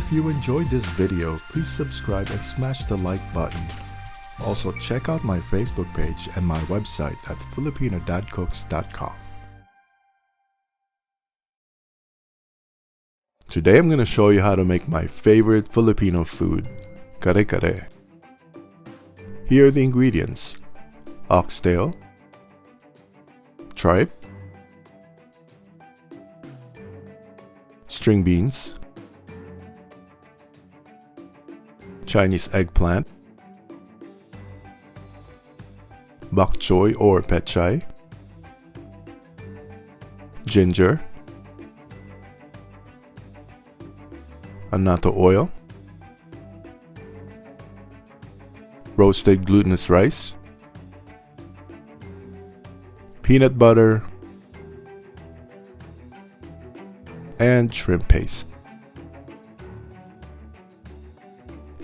If you enjoyed this video, please subscribe and smash the like button. Also check out my Facebook page and my website at filipinodadcooks.com. Today I'm going to show you how to make my favorite Filipino food, Kare Kare. Here are the ingredients: oxtail, tripe, string beans, Chinese eggplant, bok choy or pechay, ginger, annatto oil, roasted glutinous rice, peanut butter, and shrimp paste.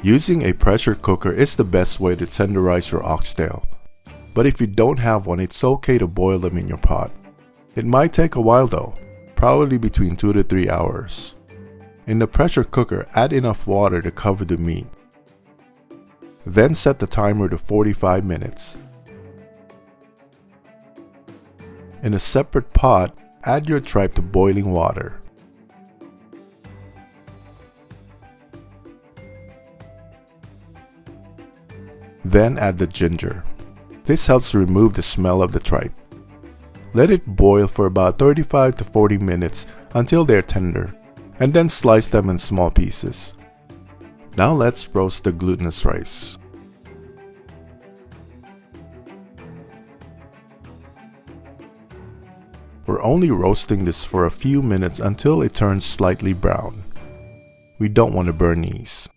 Using a pressure cooker is the best way to tenderize your oxtail, but if you don't have one, it's okay to boil them in your pot. It might take a while though, probably between 2 to 3 hours. In the pressure cooker, add enough water to cover the meat. Then set the timer to 45 minutes. In a separate pot, add your tripe to boiling water. Then add the ginger. This helps remove the smell of the tripe. Let it boil for about 35 to 40 minutes until they're tender, and then slice them in small pieces. Now let's roast the glutinous rice. We're only roasting this for a few minutes until it turns slightly brown. We don't want to burn these.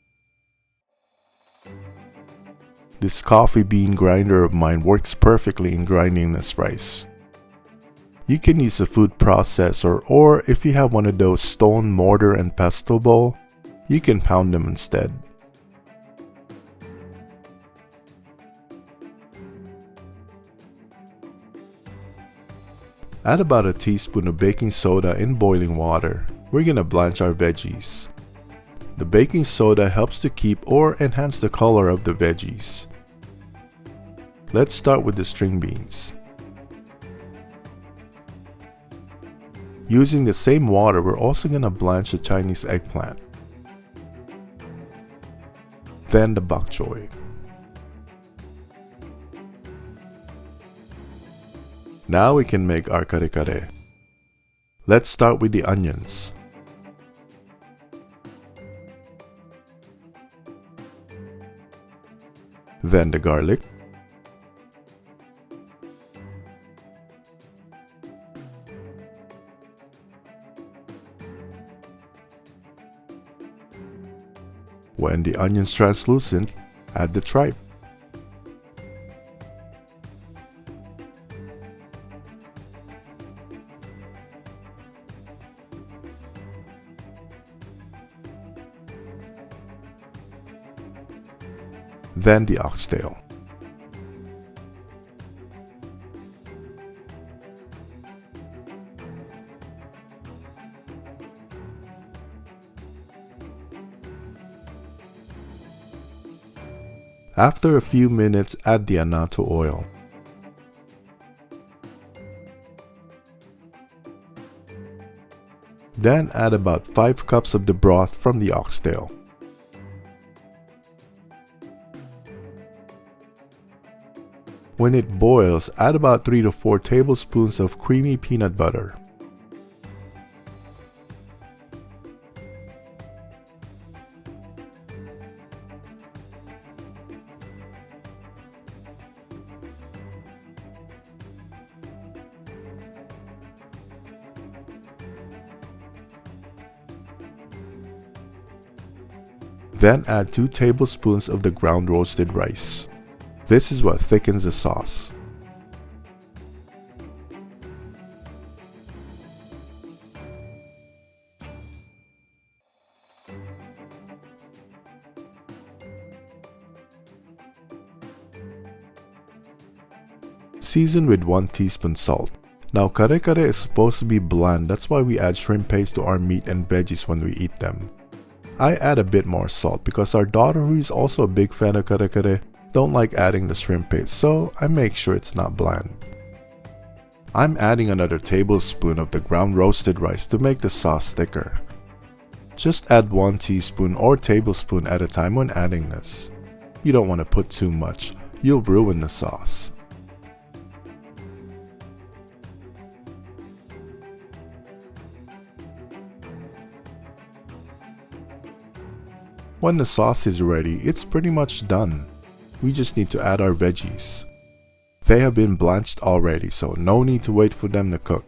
This coffee bean grinder of mine works perfectly in grinding this rice. You can use a food processor, or if you have one of those stone mortar and pestle bowl, you can pound them instead. Add about a teaspoon of baking soda in boiling water. We're gonna blanch our veggies. The baking soda helps to keep or enhance the color of the veggies. Let's start with the string beans. Using the same water, we're also gonna blanch the Chinese eggplant. Then the bok choy. Now we can make our kare kare. Let's start with the onions. Then the garlic. When the onions translucent, add the tripe. Then the oxtail. After a few minutes, add the annatto oil. Then add about 5 cups of the broth from the oxtail. When it boils, add about 3 to 4 tablespoons of creamy peanut butter. Then add 2 tablespoons of the ground roasted rice. This is what thickens the sauce. Season with 1 teaspoon salt. Now kare kare is supposed to be bland, that's why we add shrimp paste to our meat and veggies when we eat them. I add a bit more salt because our daughter, who is also a big fan of kare kare, don't like adding the shrimp paste, so I make sure it's not bland. I'm adding another tablespoon of the ground roasted rice to make the sauce thicker. Just add 1 teaspoon or tablespoon at a time when adding this. You don't want to put too much, you'll ruin the sauce. When the sauce is ready, it's pretty much done. We just need to add our veggies. They have been blanched already, so no need to wait for them to cook.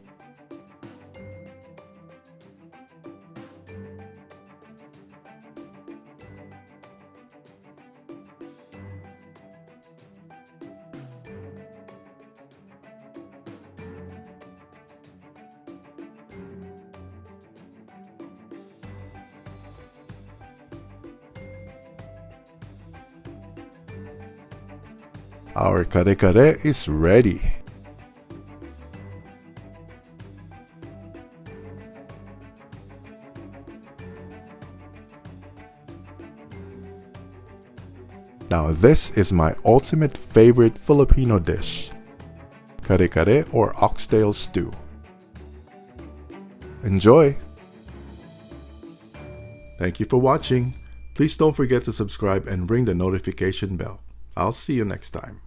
Our kare kare is ready. Now this is my ultimate favorite Filipino dish, kare kare or oxtail stew. Enjoy! Thank you for watching. Please don't forget to subscribe and ring the notification bell. I'll see you next time.